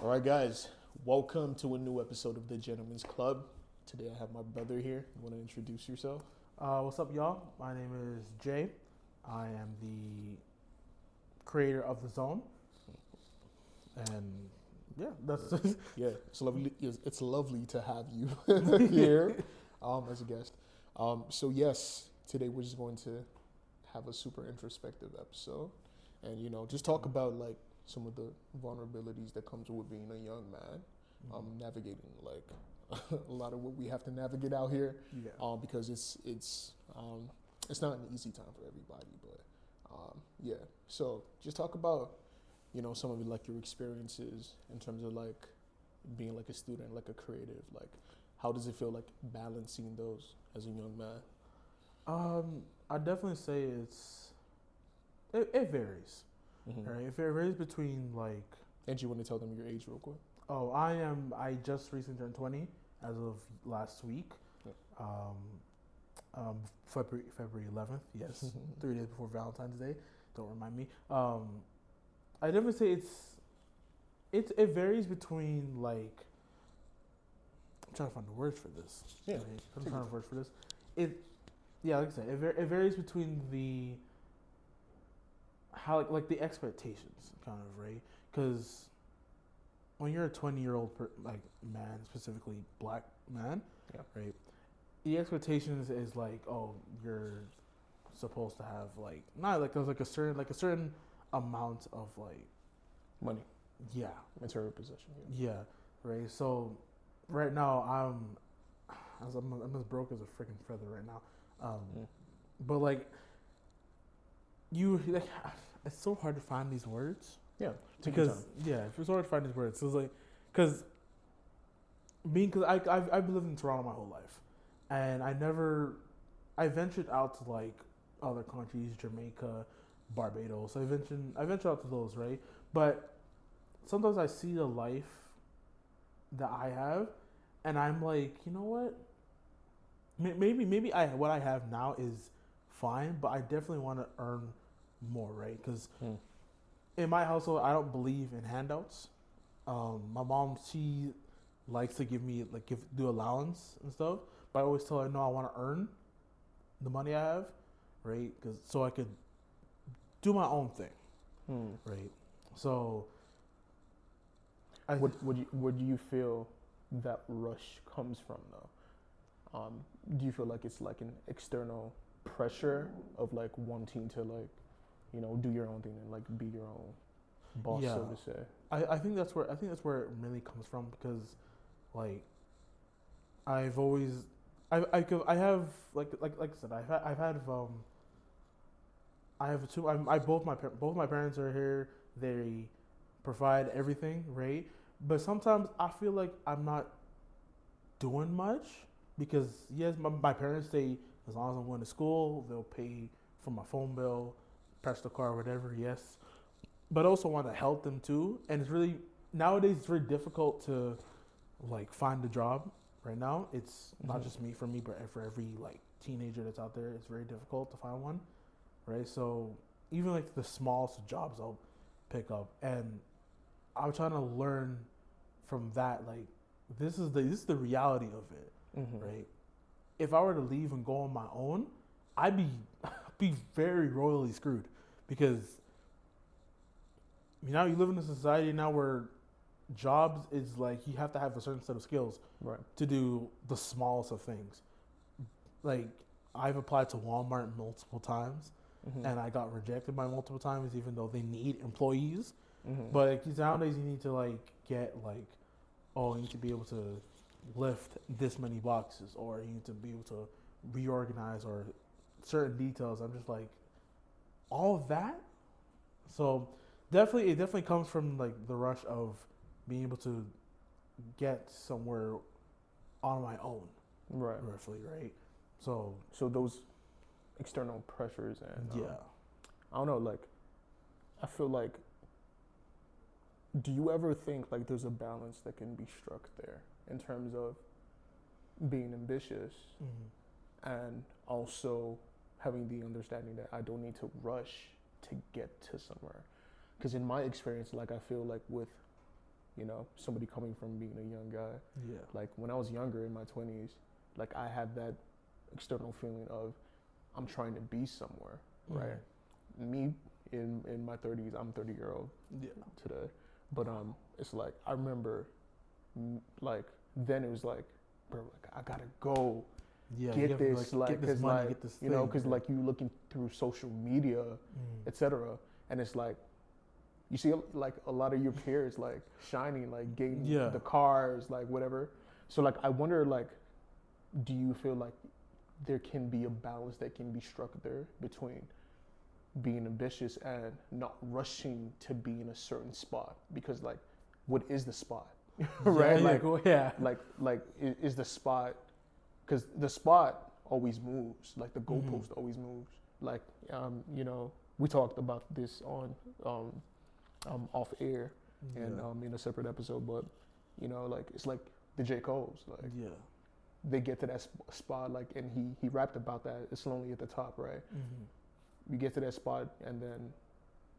All right, guys, welcome to a new episode of the Gentlemen's Club. Today I have my brother here. You want to introduce yourself? What's up, y'all? My name is Jay. I am the creator of the Zone, and yeah, that's Yeah, it's lovely to have you here as a guest. So yes, today we're just going to have a super introspective episode, and just talk about like some of the vulnerabilities that comes with being a young man, navigating like a lot of what we have to navigate out here. yeah. Because it's not an easy time for everybody, but yeah. So just talk about some of like your experiences in terms of like being like a student, like a creative. Like, how does it feel like balancing those as a young man? I definitely say it varies, Mm-hmm. right? It varies between like, And you want to tell them your age real quick? oh, I just recently turned 20 as of last week, Yep. February 11th. Yes, 3 days before Valentine's Day. Don't remind me. I definitely say it varies between like, I'm trying to find the words for this. Yeah, Right? I'm take trying it. to words for this. Yeah, like I said, it varies between the how like the expectations, kind of, right? Because when you're a 20-year-old like man, specifically black man, Yeah. right? The expectations is like, oh, you're supposed to have like not like there's like a certain amount of like, Money, yeah, material possession. yeah, right. So right now I'm as broke as a freaking feather right now. Mm. But like you like, it's so hard to find these words Yeah, take your because time. yeah, it's hard to find these words. So it's like because I've been living in Toronto my whole life, and I ventured out to like other countries, Jamaica, Barbados. I ventured out to those, right? But sometimes I see the life that I have, and I'm like, you know what? Maybe what I have now is fine, but I definitely want to earn more, right? Because Mm. in my household, I don't believe in handouts. My mom, she likes to give me like do allowance and stuff, but I always tell her no, I want to earn the money I have, right? Because so I could do my own thing, Mm. right? So I Where do you feel that rush comes from though? Do you feel like it's like an external pressure of like wanting to like, do your own thing and like be your own boss, yeah, so to say? I think that's where it really comes from because like I've always I have like I said I have two I both my parents are here. They provide everything, right? But sometimes I feel like I'm not doing much because yes, my parents say as long as I'm going to school, they'll pay for my phone bill, press the car, whatever. Yes, but I also want to help them too. And it's really nowadays it's very difficult to like find a job. Right now, it's not Mhm. just me for me, but for every like teenager that's out there, it's very difficult to find one. Right, so even like the smallest jobs I'll pick up, and I'm trying to learn from that. Like this is the reality of it, Mhm. right? If I were to leave and go on my own, I'd be be very royally screwed because now you live in a society now where jobs is like you have to have a certain set of skills Right. to do the smallest of things. Like I've applied to Walmart multiple times Mhm. and I got rejected by multiple times even though they need employees. Mhm. But like, nowadays you need to like get like, oh, you need to be able to lift this many boxes or you need to be able to reorganize or certain details. I'm just like all of that. So it definitely comes from like the rush of being able to get somewhere on my own, Right. roughly, right? So So those external pressures and yeah, I don't know, like I feel like, do you ever think like there's a balance that can be struck there in terms of being ambitious and also having the understanding that I don't need to rush to get to somewhere? Because in my experience, like I feel like with you know, somebody coming from being a young guy. Yeah. Like when I was younger in my 20s, like I had that external feeling of I'm trying to be somewhere, right? Me in my 30s, I'm 30-year-old Yeah. today, but it's like I remember, like then it was like, bro, like I gotta go Yeah. get this, like, get this cause money, like get this you know, thing, cause yeah. like you looking through social media, etc., and it's like you see like a lot of your peers like shining, like getting Yeah. the cars, like whatever. So like I wonder, like, do you feel like there can be a balance that can be struck there between being ambitious and not rushing to be in a certain spot? Because like, what is the spot, right? Yeah, Like, yeah. is the spot, because the spot always moves, like the goalpost always moves. Like, you know, we talked about this on off air and in a separate episode, but you know, like it's like the J. Cole's, like Yeah. they get to that spot, like, and he rapped about that. It's lonely at the top, right? You get to that spot, and then,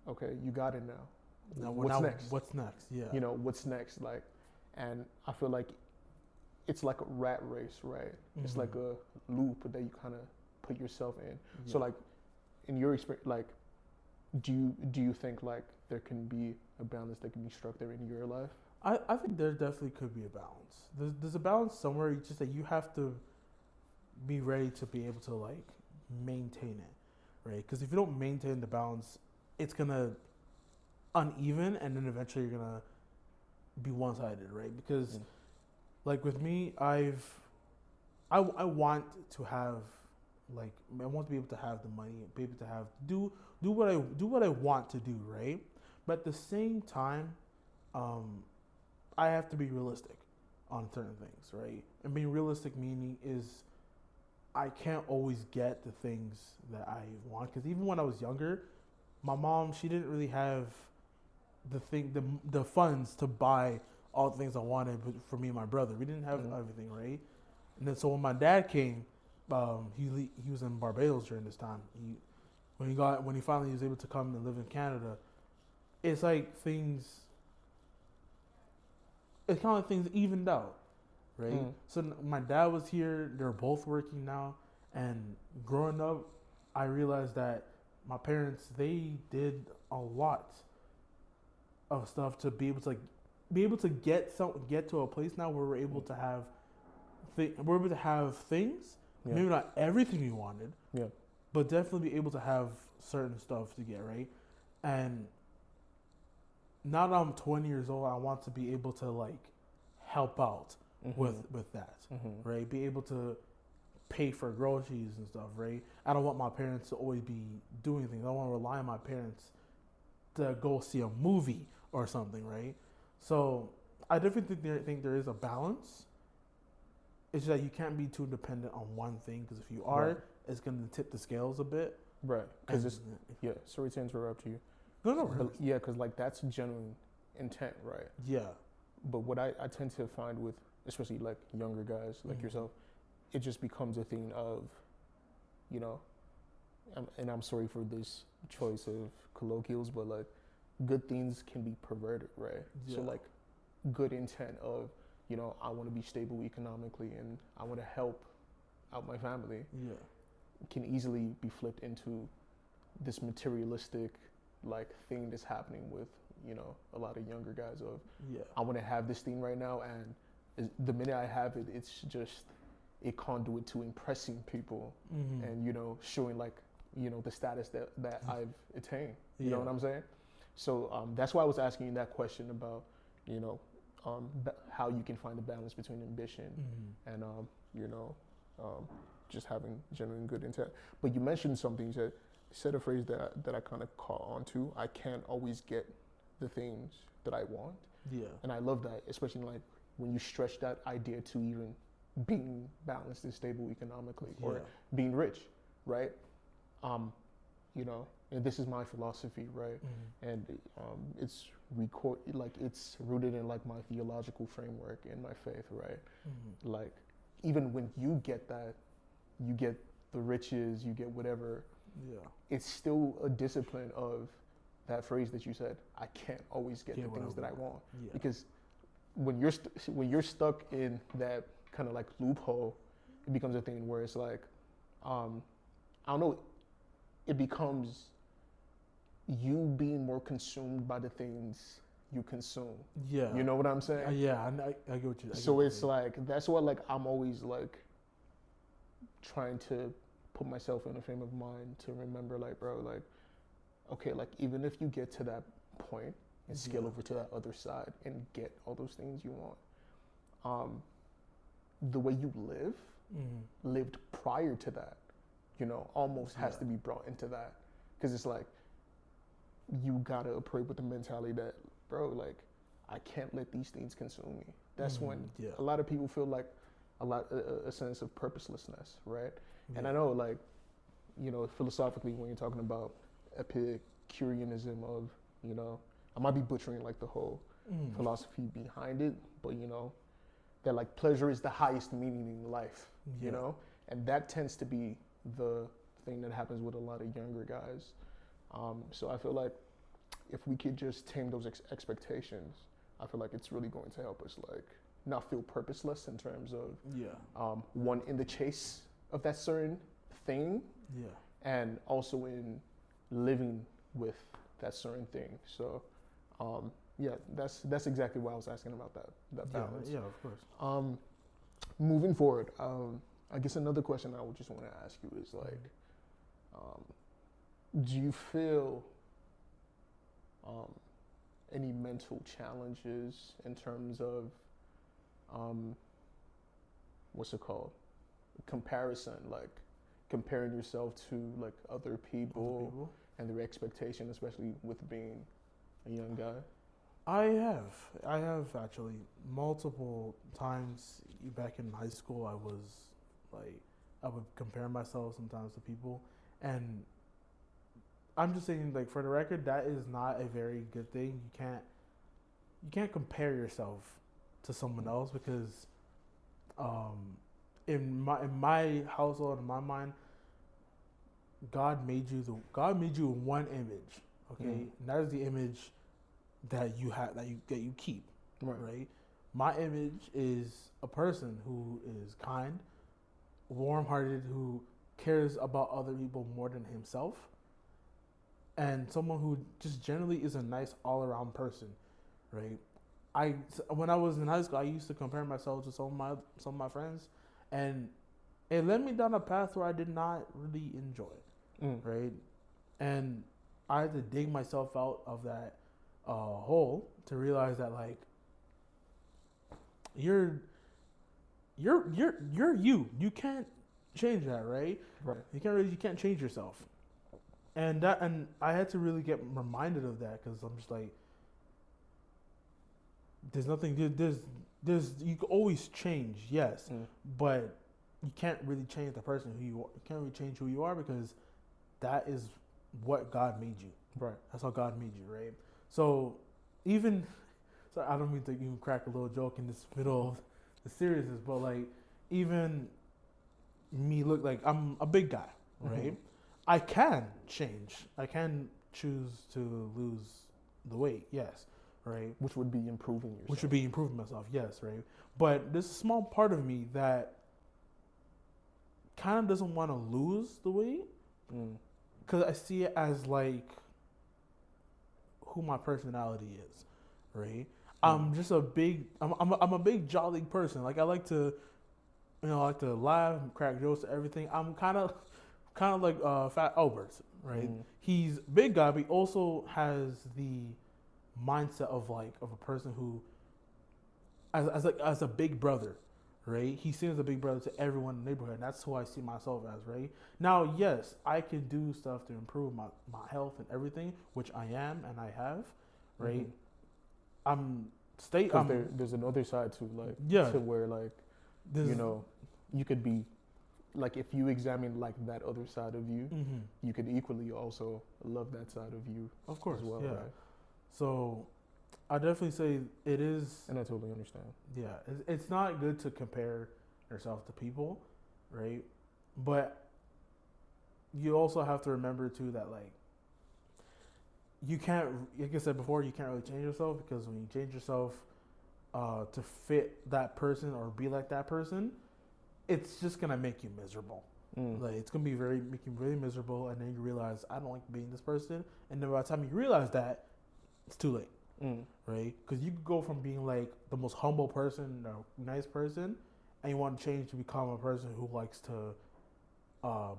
okay, you got it now. What's next? What's next? Yeah. You know, what's next? Like, and I feel like it's like a rat race, right? It's like a loop that you kind of put yourself in. Yeah. So, like, in your experience, like, do you think like there can be a balance that can be struck there in your life? I think there definitely could be a balance. There's a balance somewhere. It's just that you have to be ready to be able to like maintain it, right? Because if you don't maintain the balance, it's gonna uneven, and then eventually you're gonna be one-sided, right? Because like with me, I want to have like I want to be able to have the money, be able to have do what I want to do, right? But at the same time, I have to be realistic on certain things, right? And being realistic meaning is I can't always get the things that I want, because even when I was younger, my mom, she didn't really have the funds to buy all the things I wanted for me and my brother. We didn't have everything, right? And then so when my dad came, he was in Barbados during this time. When he finally was able to come and live in Canada, it's like it's kind of like things evened out, right? So my dad was here. They're both working now, and growing up, I realized that my parents, they did a lot of stuff to be able to get to a place now where we're able to have things. Yeah. Maybe not everything we wanted, Yeah. but definitely be able to have certain stuff to get, right? And now that I'm 20 years old, I want to be able to like help out with that, right? Be able to pay for groceries and stuff, right? I don't want my parents to always be doing things. I don't want to rely on my parents to go see a movie or something, right? So I definitely think there is a balance. It's just that you can't be too dependent on one thing, because if you are, it's going to tip the scales a bit. Right. Because it's sorry to interrupt you. No. But yeah, because like that's genuine intent, right? Yeah. But what I tend to find with, especially like younger guys like yourself, it just becomes a thing of, you know, and I'm sorry for this choice of colloquials, but like good things can be perverted, right? Yeah. So like good intent of, you know, I want to be stable economically and I want to help out my family, can easily be flipped into this materialistic like thing that's happening with, you know, a lot of younger guys of, I want to have this thing right now, and the minute I have it, it's just a conduit to impressing people and, you know, showing like, you know, the status that I've attained. You know what I'm saying? So that's why I was asking you that question about, you know, how you can find the balance between ambition and, you know, just having genuine good intent. But you mentioned something, you said a phrase that I kind of caught on to. I can't always get the things that I want. Yeah. And I love that, especially like when you stretch that idea to even being balanced and stable economically or being rich, right? You know, and this is my philosophy, right? And it's it's rooted in like my theological framework and my faith, right? Like even when you get that, you get the riches, you get whatever. It's still a discipline of that phrase that you said. I can't always get the things that I want because when you're stuck in that kind of like loophole, it becomes a thing where it's like, I don't know, it becomes you being more consumed by the things you consume. Yeah. You know what I'm saying? Yeah, I get what you. So it's like that's what like I'm always like trying to put myself in a frame of mind to remember like, bro, like, okay, like even if you get to that point and scale over to that other side and get all those things you want, the way you lived prior to that, you know, almost has to be brought into that, because it's like you gotta operate with the mentality that, bro, like I can't let these things consume me. That's when a lot of people feel like a sense of purposelessness, right? And I know, like, you know, philosophically, when you're talking about Epicureanism of, you know, I might be butchering like the whole philosophy behind it, but you know, that like pleasure is the highest meaning in life, you know, and that tends to be the thing that happens with a lot of younger guys. So I feel like if we could just tame those expectations, I feel like it's really going to help us like not feel purposeless in terms of one, in the chase of that certain thing, and also in living with that certain thing. So that's exactly why I was asking about that balance. Yeah, of course. Moving forward, I guess another question I would just want to ask you is like, do you feel any mental challenges in terms of what's it called? Comparison, like comparing yourself to like other people and their expectation, especially with being a young guy? I have actually multiple times back in high school. I was like, I would compare myself sometimes to people, and I'm just saying, like, for the record, that is not a very good thing. You can't compare yourself to someone else, because in my household, in my mind, God made you in one image, okay, and that is the image that you have, that you keep, right? My image is a person who is kind, warm-hearted, who cares about other people more than himself, and someone who just generally is a nice all-around person, right? When I was in high school, I used to compare myself to some of my friends, and it led me down a path where I did not really enjoy, right? And I had to dig myself out of that hole to realize that, like, you're you can't change that, right? You can't change yourself. And I had to really get reminded of that, because I'm just like, there's nothing, you can always change, yes, but you can't really change the person who you are. You can't really change who you are, because that is what God made you. Right. That's how God made you, right? So I don't mean to even crack a little joke in this middle of the seriousness, but like, even me, look like I'm a big guy, right? I can change. I can choose to lose the weight, yes, right? Which would be improving yourself. Which would be improving myself, yes, right? But there's a small part of me that kind of doesn't want to lose the weight, because I see it as like who my personality is, right? I'm a big jolly person. Like, I like to, I like to laugh, crack jokes, everything. I'm kind of like Fat Albert, right? He's a big guy, but he also has the mindset of a person who, as a big brother, right? He seems a big brother to everyone in the neighborhood, and that's who I see myself as, right? Now, yes, I can do stuff to improve my health and everything, which I am and I have, right? There's another side to to where like, you know, you could be like, if you examine like that other side of you, you could equally also love that side of you, of course, as well, yeah. right? So I definitely say it is, and I totally understand. Yeah, it's not good to compare yourself to people, right? But you also have to remember too that, like, you can't, like I said before, you can't really change yourself, because when you change yourself, to fit that person or be like that person, it's just gonna make you miserable. Like it's gonna be make you really miserable, and then you realize I don't like being this person, and then by the time you realize that, it's too late, right? Because you could go from being like the most humble person, nice person, and you want to change to become a person who likes to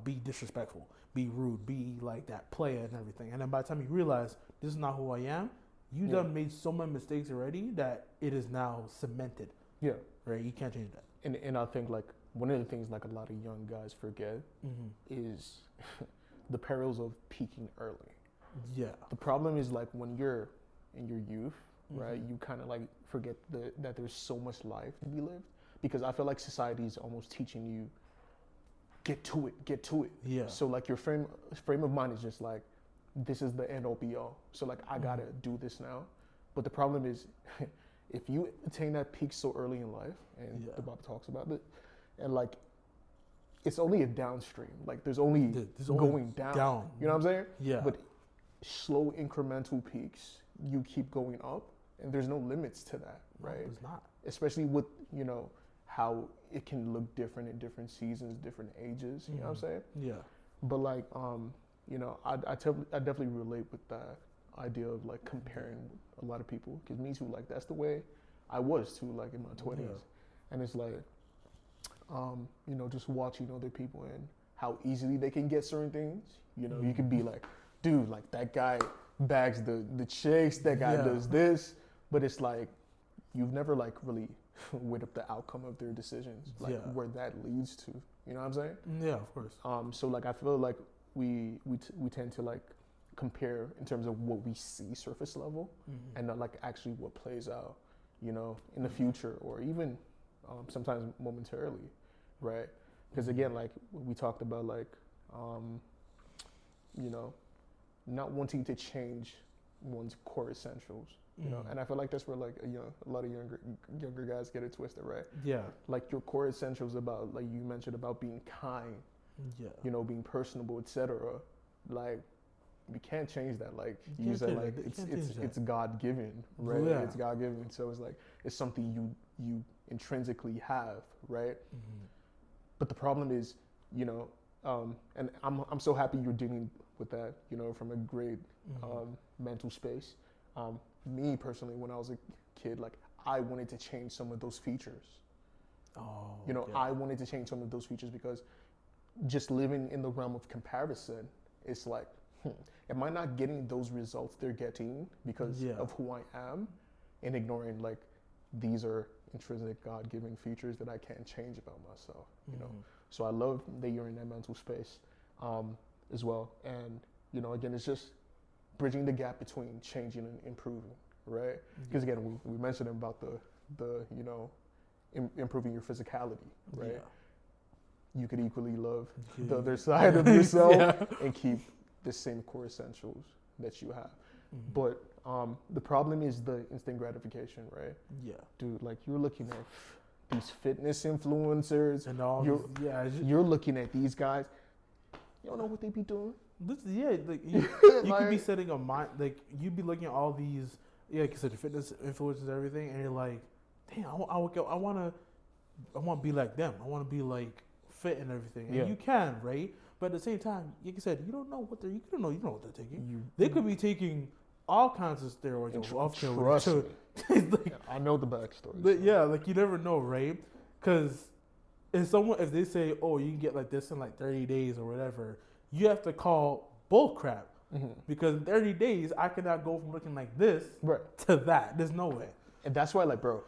be disrespectful, be rude, be like that player and everything. And then by the time you realize this is not who I am, you done made so many mistakes already that it is now cemented. Yeah. Right? You can't change that. And I think like one of the things like a lot of young guys forget is the perils of peaking early. Yeah. The problem is like when you're in your youth, right, you kind of like forget that there's so much life to be lived, because I feel like society is almost teaching you get to it. Yeah. So like your frame of mind is just like, this is the end all be all. So like I gotta do this now. But the problem is if you attain that peak so early in life, and the Bible talks about it, and like it's only a downstream. Like there's only going down. You know what I'm saying? Yeah. But slow incremental peaks, you keep going up, and there's no limits to that, right? No, there's not. Especially with, how it can look different in different seasons, different ages, you know what I'm saying? Yeah. But like, I definitely relate with that idea of like comparing a lot of people, because me too, like that's the way I was too, like in my 20s. Yeah. And it's like, just watching other people and how easily they can get certain things. You could be like, dude, like that guy bags the chicks, that guy does this, but it's like, you've never like really weighed up the outcome of their decisions, like where that leads to, you know what I'm saying? Yeah, of course. So like, I feel like we tend to like compare in terms of what we see surface level, and not like actually what plays out, in the future, or even sometimes momentarily, right? Because again, like we talked about, like, not wanting to change one's core essentials, and I feel like that's where like a lot of younger guys get it twisted, right? Yeah. Like your core essentials about, like you mentioned, about being kind, being personable, etc. Like, we can't change that. Like you said, like it's God given, right? Yeah. It's God given, so it's like it's something you intrinsically have, right? But the problem is, and I'm so happy you're dealing with that, from a great mental space. Me personally, when I was a kid, like I wanted to change some of those features. I wanted to change some of those features because just living in the realm of comparison, it's like, am I not getting those results they're getting because of who I am, and ignoring like these are intrinsic God-given features that I can't change about myself, So I love that you're in that mental space as well. And, again, it's just bridging the gap between changing and improving, right? Because again, we mentioned about the improving your physicality, right? Yeah. You could equally love the other side of yourself and keep the same core essentials that you have. But the problem is the instant gratification, right? Yeah. Dude, like you're looking at these fitness influencers, and all you're looking at these guys. You don't know what they be doing. Like you could be setting a mind, like you'd be looking at all these, like you said, the fitness influencers and everything, and you're like, damn, I want to be like them. I want to be like fit and everything. And you can, right? But at the same time, like you said, you don't know what they're taking. They could be taking all kinds of steroids. Trust me. Like, I know the backstory. But like you never know, right? Because if they say, oh, you can get like this in like 30 days or whatever, you have to call bull crap. Because in 30 days, I cannot go from looking like this to that. There's no way. And that's why, like, bro,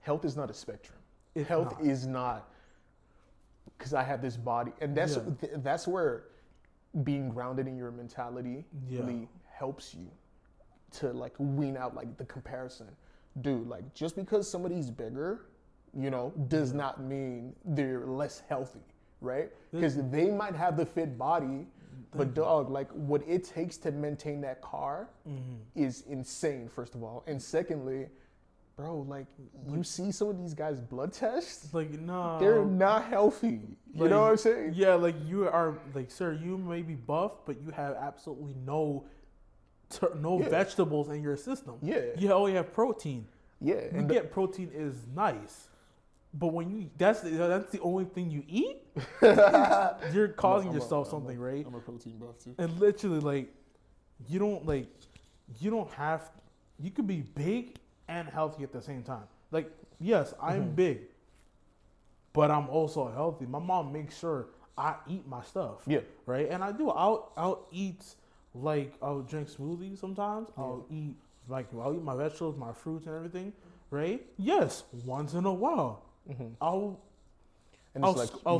health is not a spectrum. Health is not because I have this body. And that's where being grounded in your mentality really helps you to, like, wean out, like, the comparison. Dude, like, just because somebody's bigger, does not mean they're less healthy, right? Because they might have the fit body, but dog, like what it takes to maintain that car is insane, first of all. And secondly, bro, like you see some of these guys' blood tests, like no, they're not healthy. You know what I'm saying? Yeah, like you are, like, sir, you may be buff, but you have absolutely no vegetables in your system. Yeah, you only have protein. Yeah, You and get protein is nice, but when you that's the only thing you eat, you're causing yourself something, right? I'm a protein buff too. And literally, you don't like, you don't have, you could be big and healthy at the same time. Like, yes, I'm big, but I'm also healthy. My mom makes sure I eat my stuff. Yeah. Right. And I do. I'll eat, like, I'll drink smoothies sometimes. I'll eat my vegetables, my fruits, and everything. Right. Yes. Once in a while, I'll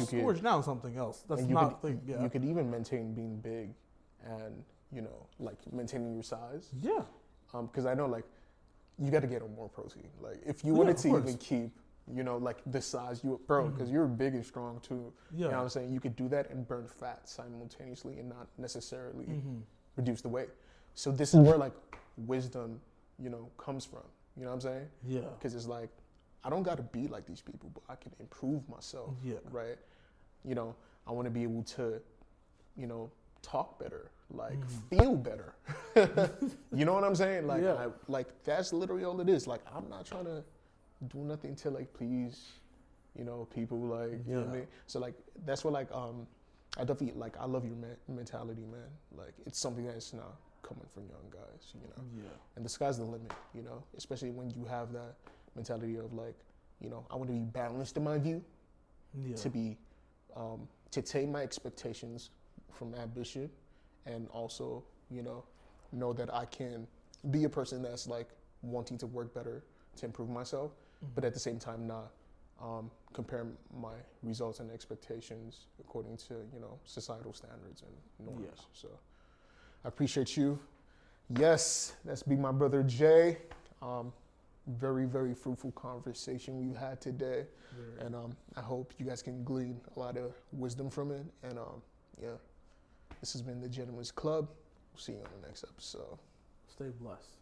splurge down something else. That's not the thing. Yeah. You could even maintain being big, and like maintaining your size. Yeah. Because I know, like, you got to get on more protein. Like, if you wanted to even keep, like the size because you're big and strong too. Yeah. You know what I'm saying? You could do that and burn fat simultaneously and not necessarily reduce the weight. So this is where, like, wisdom, comes from. You know what I'm saying? Yeah. Because it's like, I don't got to be like these people, but I can improve myself. Yeah. Right? I want to be able to, talk better, like feel better. You know what I'm saying? Like, that's literally all it is. Like, I'm not trying to do nothing to, like, please, people, like, you know what I mean? So, like, that's what, like, I definitely, like, I love your mentality, man. Like, it's something that's not coming from young guys, Yeah. And the sky's the limit, especially when you have that mentality of, like, I want to be balanced in my view, to be, to tame my expectations from ambition, and also, know that I can be a person that's, like, wanting to work better to improve myself, but at the same time not compare my results and expectations according to, societal standards and norms. Yeah. So I appreciate you. Yes, that's be my brother Jay. Very, very fruitful conversation we've had today. And I hope you guys can glean a lot of wisdom from it. And this has been the Gentleman's Club. We'll see you on the next episode. Stay blessed.